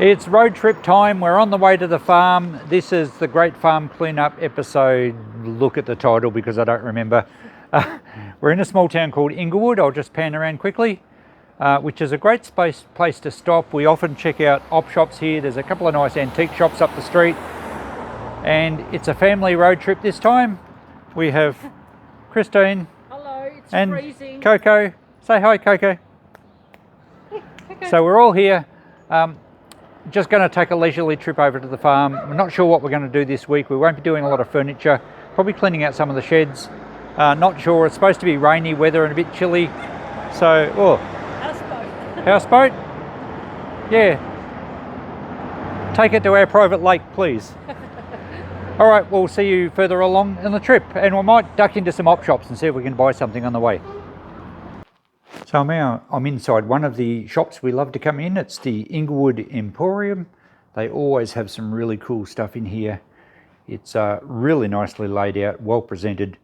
It's road trip time. We're on the way to the farm. This is the Great Farm Cleanup episode. Look at the title because I don't remember. We're in a small town called Inglewood. I'll just pan around quickly, which is a great place to stop. We often check out op shops here. There's a couple of nice antique shops up the street. And it's a family road trip this time. We have Christine. Hello, it's and freezing. Coco. Say hi, Coco. So we're all here. Just going to take a leisurely trip over to the farm. We're not sure what we're going to do this week. We won't be doing a lot of furniture, probably cleaning out some of the sheds. Not sure. It's supposed to be rainy weather and a bit chilly. So, Houseboat. Houseboat? Yeah. Take it to our private lake, please. All right, we'll see you further along in the trip, and we might duck into some op shops and see if we can buy something on the way. So I'm inside one of the shops we love to come in. It's the Inglewood Emporium. They always have some really cool stuff in here. It's really nicely laid out, well presented,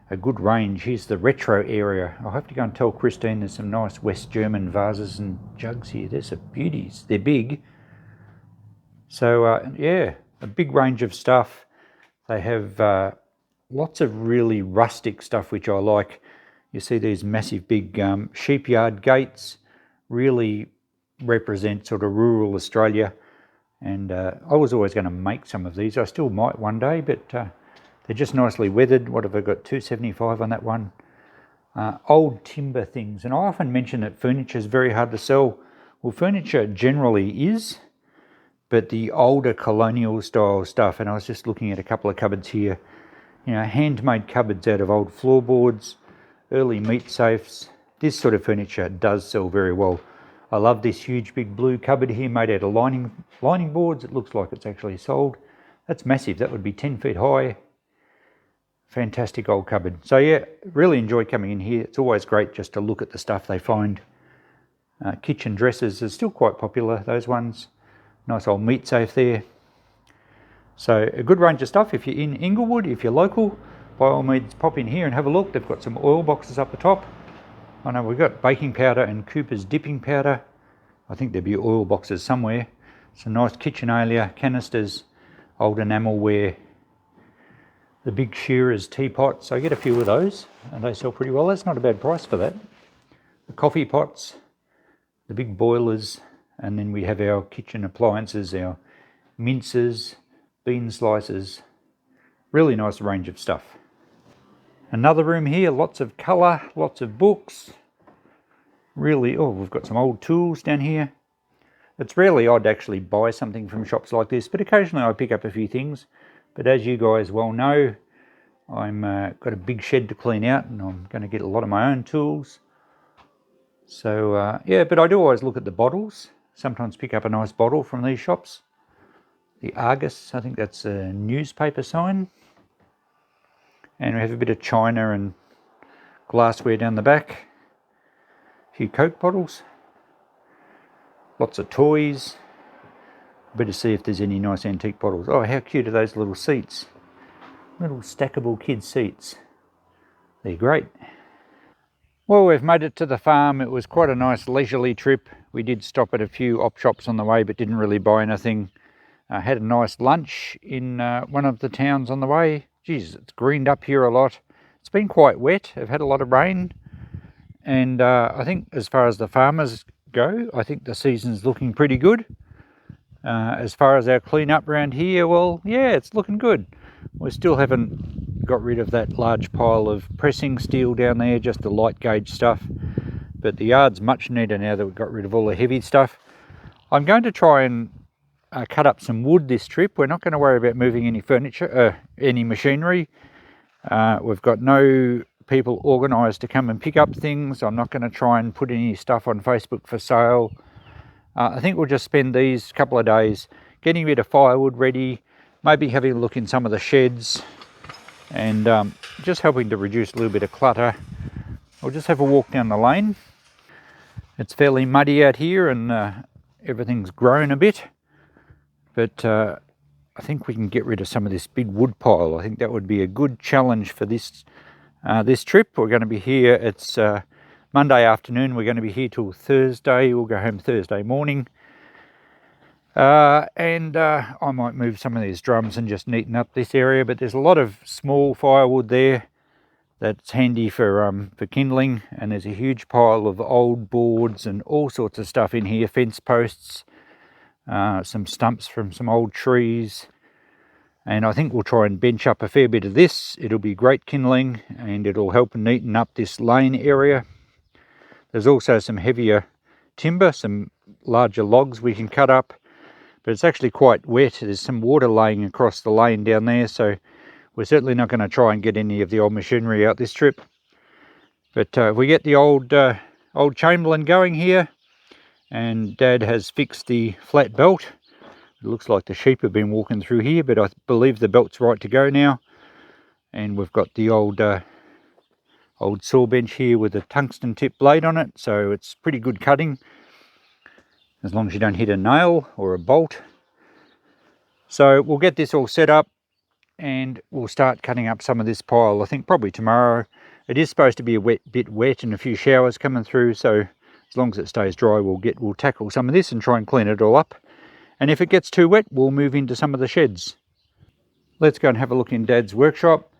a good range. Here's the retro area. I'll have to go and tell Christine there's some nice West German vases and jugs here. There's some beauties. They're big. So yeah, a big range of stuff. They have lots of really rustic stuff, which I like. You see these massive big sheep yard gates, really represent sort of rural Australia. And I was always going to make some of these. I still might one day, but they're just nicely weathered. What have I got? $2.75 on that one. Old timber things. And I often mention that furniture is very hard to sell. Well, furniture generally is, but the older colonial style stuff, and I was just looking at a couple of cupboards here, you know, handmade cupboards out of old floorboards, early meat safes. This sort of furniture does sell very well. I love this huge big blue cupboard here made out of lining boards. It looks like it's actually sold. That's massive. That would be 10 feet high. Fantastic old cupboard. So yeah, really enjoy coming in here. It's always great just to look at the stuff they find. Kitchen dressers are still quite popular, those ones. Nice old meat safe there. So a good range of stuff. If you're in Inglewood, if you're local, by all means pop in here and have a look. They've got some oil boxes up the top. I know we've got baking powder and Cooper's dipping powder. I think there'd be oil boxes somewhere. Some nice KitchenAlia canisters, old enamelware, the big shearers teapots. I get a few of those and they sell pretty well. That's not a bad price for that. The coffee pots, the big boilers, and then we have our kitchen appliances, our mincers, bean slicers. Really nice range of stuff. Another room here, lots of colour, lots of books. Really, oh, we've got some old tools down here. It's rarely I'd actually buy something from shops like this, but occasionally I pick up a few things. But as you guys well know, I'm got a big shed to clean out and I'm going to get a lot of my own tools. So yeah, but I do always look at the bottles. Sometimes pick up a nice bottle from these shops. The Argus, I think that's a newspaper sign. And we have a bit of china and glassware down the back. A few Coke bottles. Lots of toys. Better see if there's any nice antique bottles. Oh, how cute are those little seats? Little stackable kids seats. They're great. Well, we've made it to the farm. It was quite a nice leisurely trip. We did stop at a few op shops on the way, but didn't really buy anything. Had a nice lunch in one of the towns on the way. Geez, it's greened up here a lot. It's been quite wet. I've had a lot of rain. And I think as far as the farmers go, I think the season's looking pretty good. As far as our clean up around here, well, yeah, it's looking good. We still haven't got rid of that large pile of pressing steel down there, just the light gauge stuff. But the yard's much neater now that we've got rid of all the heavy stuff. I'm going to try and cut up some wood this trip. We're not going to worry about moving any furniture, any machinery. We've got no people organised to come and pick up things. I'm not going to try and put any stuff on Facebook for sale. I think we'll just spend these couple of days getting a bit of firewood ready, maybe having a look in some of the sheds, and just helping to reduce a little bit of clutter. We'll just have a walk down the lane. It's fairly muddy out here and everything's grown a bit, but I think we can get rid of some of this big wood pile. I think that would be a good challenge for this trip. We're going to be here. It's Monday afternoon. We're going to be here till Thursday. We'll go home Thursday morning. I might move some of these drums and just neaten up this area, but there's a lot of small firewood there that's handy for kindling, and there's a huge pile of old boards and all sorts of stuff in here, fence posts, some stumps from some old trees, and I think we'll try and bench up a fair bit of this. It'll be great kindling and it'll help neaten up this lane area. There's also some heavier timber, some larger logs we can cut up, but it's actually quite wet. There's some water laying across the lane down there, so we're certainly not going to try and get any of the old machinery out this trip. But if we get the old Chamberlain going here, and Dad has fixed the flat belt. It looks like the sheep have been walking through here, but I believe the belt's right to go now. And we've got the old saw bench here with a tungsten tip blade on it, so it's pretty good cutting, as long as you don't hit a nail or a bolt. So we'll get this all set up and we'll start cutting up some of this pile, I think probably tomorrow. It is supposed to be a bit wet and a few showers coming through, so as long as it stays dry, we'll tackle some of this and try and clean it all up. And if it gets too wet, we'll move into some of the sheds. Let's go and have a look in Dad's workshop.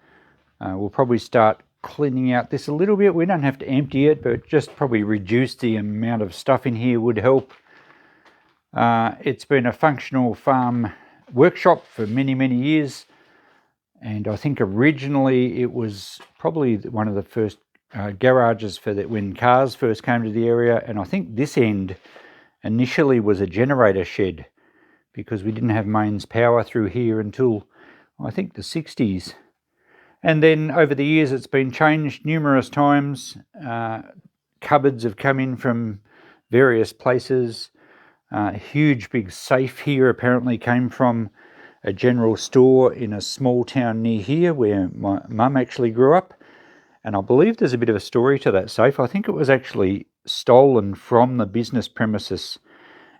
We'll probably start cleaning out this a little bit. We don't have to empty it, but just probably reduce the amount of stuff in here would help. It's been a functional farm workshop for many, many years. And I think originally it was probably one of the first garages for that when cars first came to the area. And I think this end initially was a generator shed, because we didn't have mains power through here until I think the 60s. And then over the years it's been changed numerous times. Cupboards have come in from various places. A huge big safe here apparently came from a general store in a small town near here where my mum actually grew up. And I believe there's a bit of a story to that safe. I think it was actually stolen from the business premises,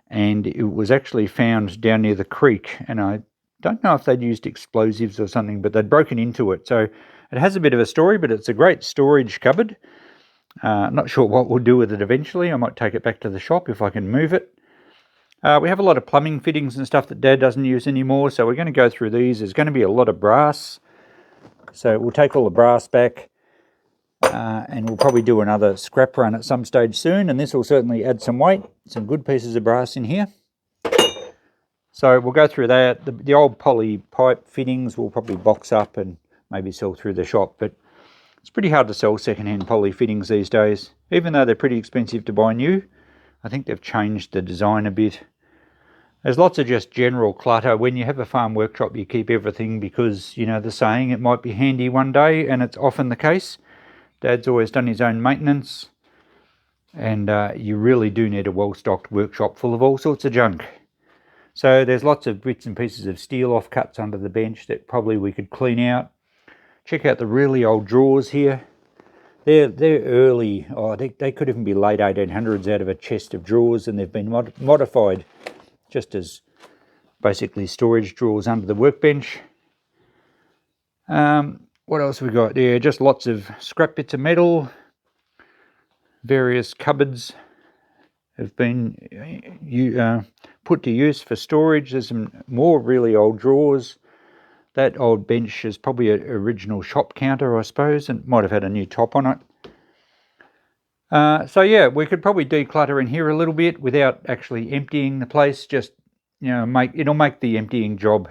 and it was actually found down near the creek. And I don't know if they'd used explosives or something, but they'd broken into it. So it has a bit of a story, but it's a great storage cupboard. Not sure what we'll do with it eventually. I might take it back to the shop if I can move it. We have a lot of plumbing fittings and stuff that Dad doesn't use anymore, so we're going to go through these. There's going to be a lot of brass, so we'll take all the brass back, and we'll probably do another scrap run at some stage soon, and this will certainly add some weight. Some good pieces of brass in here. So we'll go through that. The old poly pipe fittings we'll probably box up and maybe sell through the shop, but it's pretty hard to sell second-hand poly fittings these days. Even though they're pretty expensive to buy new, I think they've changed the design a bit. There's lots of just general clutter. When you have a farm workshop, you keep everything because, you know, the saying, it might be handy one day, and it's often the case. Dad's always done his own maintenance, and you really do need a well-stocked workshop full of all sorts of junk. So there's lots of bits and pieces of steel offcuts under the bench that probably we could clean out. Check out the really old drawers here. They're early, they could even be late 1800s out of a chest of drawers, and they've been modified just as basically storage drawers under the workbench. What else have we got there? Just lots of scrap bits of metal. Various cupboards have been put to use for storage. There's some more really old drawers. That old bench is probably an original shop counter, I suppose, and might have had a new top on it. So yeah, we could probably declutter in here a little bit without actually emptying the place. Just, you know, it'll make the emptying job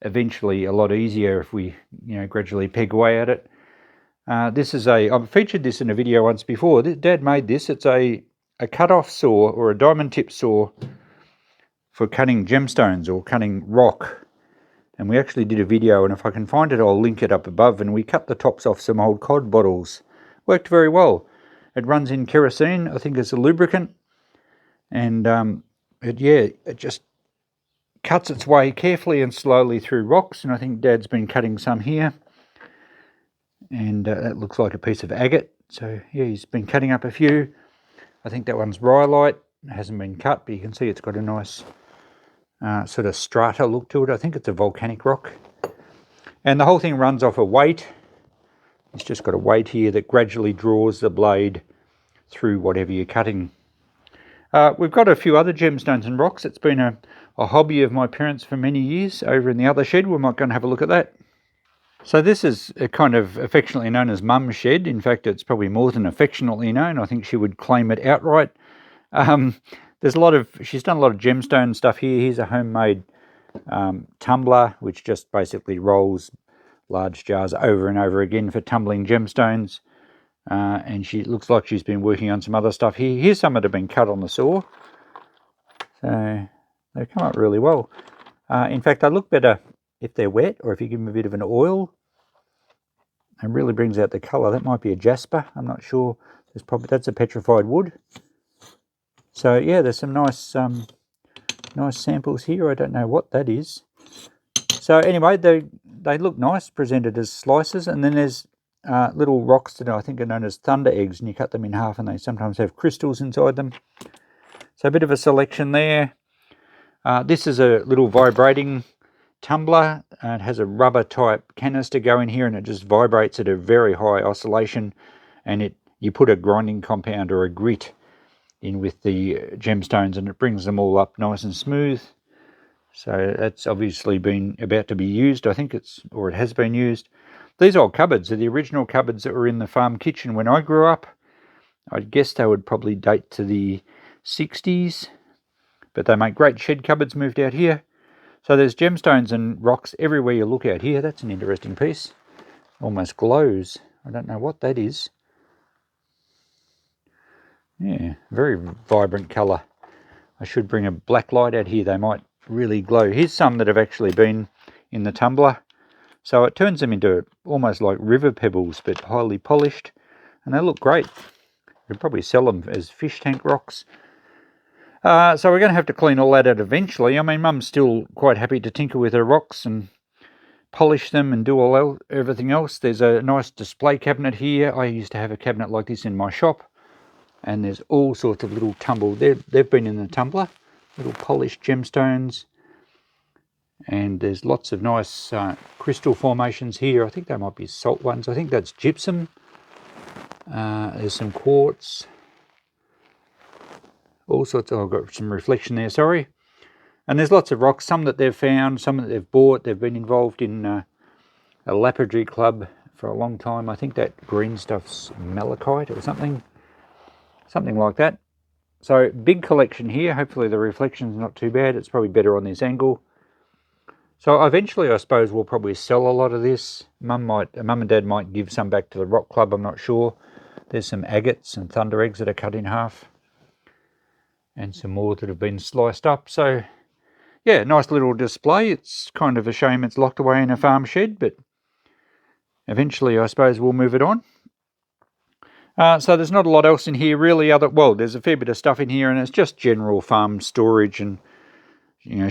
eventually a lot easier if we, you know, gradually peg away at it. I've featured this in a video once before. Dad made this. It's a cut-off saw or a diamond tip saw for cutting gemstones or cutting rock. And we actually did a video, and if I can find it, I'll link it up above. And we cut the tops off some old cod bottles. Worked very well. It runs in kerosene, I think, as a lubricant. And it just cuts its way carefully and slowly through rocks. And I think Dad's been cutting some here. And that looks like a piece of agate. So yeah, he's been cutting up a few. I think that one's rhyolite. It hasn't been cut, but you can see it's got a nice sort of strata look to it. I think it's a volcanic rock. And the whole thing runs off a weight. It's just got a weight here that gradually draws the blade through whatever you're cutting. We've got a few other gemstones and rocks. It's been a hobby of my parents for many years over in the other shed. We might go and have a look at that. So this is kind of affectionately known as Mum's shed. In fact, it's probably more than affectionately known. I think she would claim it outright. She's done a lot of gemstone stuff here. Here's a homemade tumbler, which just basically rolls large jars over and over again for tumbling gemstones. And she looks like she's been working on some other stuff here. Here's some that have been cut on the saw. So they come up really well. In fact, they look better if they're wet, or if you give them a bit of an oil. It really brings out the colour. That might be a jasper, I'm not sure. That's a petrified wood. So yeah, there's some nice nice samples here. I don't know what that is. So anyway, they look nice, presented as slices, and then there's little rocks that I think are known as thunder eggs, and you cut them in half and they sometimes have crystals inside them. So a bit of a selection there. This is a little vibrating tumbler. It has a rubber type canister going here, and it just vibrates at a very high oscillation, and you put a grinding compound or a grit in with the gemstones and it brings them all up nice and smooth. So that's obviously about to be used. I think it has been used. These old cupboards are the original cupboards that were in the farm kitchen when I grew up. I guess they would probably date to the 60s, but they make great shed cupboards moved out here. So there's gemstones and rocks everywhere you look out here. That's an interesting piece. Almost glows. I don't know what that is. Yeah, very vibrant colour. I should bring a black light out here. They might really glow. Here's some that have actually been in the tumbler. So it turns them into almost like river pebbles, but highly polished. And they look great. We'd probably sell them as fish tank rocks. So we're going to have to clean all that out eventually. I mean, Mum's still quite happy to tinker with her rocks and polish them and do everything else. There's a nice display cabinet here. I used to have a cabinet like this in my shop. And there's all sorts of little they've been in the tumbler, little polished gemstones. And there's lots of nice crystal formations here. I think they might be salt ones. I think that's gypsum. There's some quartz. All sorts I've got some reflection there, sorry. And there's lots of rocks, some that they've found, some that they've bought. They've been involved in a lapidary club for a long time. I think that green stuff's malachite or something like that. So big collection here. Hopefully the reflection's not too bad. It's probably better on this angle. So eventually, I suppose we'll probably sell a lot of this. Mum and Dad might give some back to the rock club, I'm not sure. There's some agates and thunder eggs that are cut in half. And some more that have been sliced up. So yeah, nice little display. It's kind of a shame it's locked away in a farm shed, but eventually I suppose we'll move it on. So there's not a lot else in here really. There's a fair bit of stuff in here, and it's just general farm storage and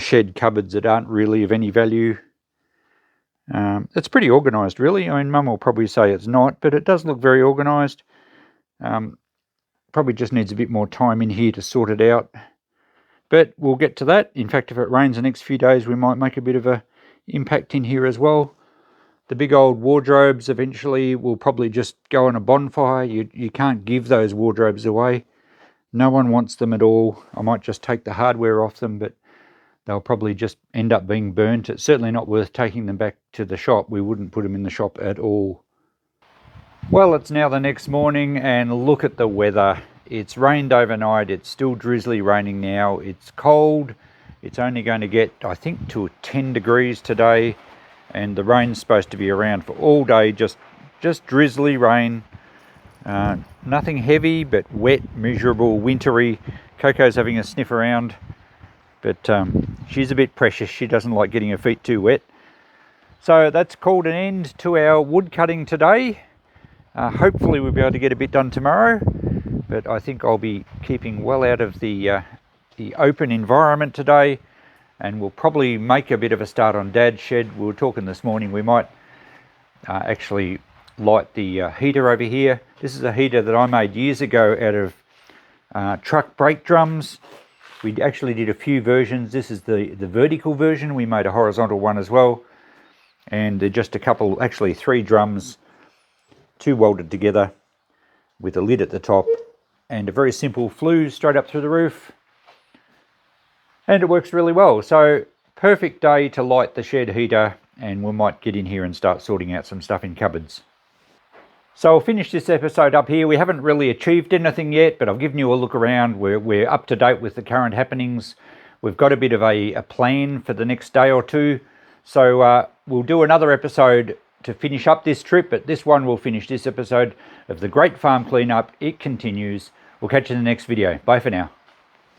shed cupboards that aren't really of any value. It's pretty organised really. I mean, Mum will probably say it's not, but it does look very organised. Probably just needs a bit more time in here to sort it out. But we'll get to that. In fact, if it rains the next few days, we might make a bit of a impact in here as well. The big old wardrobes eventually will probably just go on a bonfire. You can't give those wardrobes away. No one wants them at all. I might just take the hardware off them, but they'll probably just end up being burnt. It's certainly not worth taking them back to the shop. We wouldn't put them in the shop at all. Well, it's now the next morning, and look at the weather. It's rained overnight. It's still drizzly raining now. It's cold. It's only going to get, I think, to 10 degrees today. And the rain's supposed to be around for all day, just drizzly rain. Nothing heavy, but wet, miserable, wintry. Coco's having a sniff around, but she's a bit precious. She doesn't like getting her feet too wet. So that's called an end to our wood cutting today. Hopefully we'll be able to get a bit done tomorrow, but I think I'll be keeping well out of the open environment today. And we'll probably make a bit of a start on Dad's shed. We were talking this morning, we might actually light the heater over here. This is a heater that I made years ago out of truck brake drums. We actually did a few versions. This is the vertical version. We made a horizontal one as well. And they're just actually 3 drums, 2 welded together with a lid at the top. and a very simple flue straight up through the roof. And it works really well. So perfect day to light the shed heater, and we might get in here and start sorting out some stuff in cupboards. So I'll finish this episode up here. We haven't really achieved anything yet, but I've given you a look around. We're up to date with the current happenings. We've got a bit of a plan for the next day or two. So we'll do another episode to finish up this trip, but this one will finish this episode of the Great Farm Cleanup. It continues. We'll catch you in the next video. Bye for now.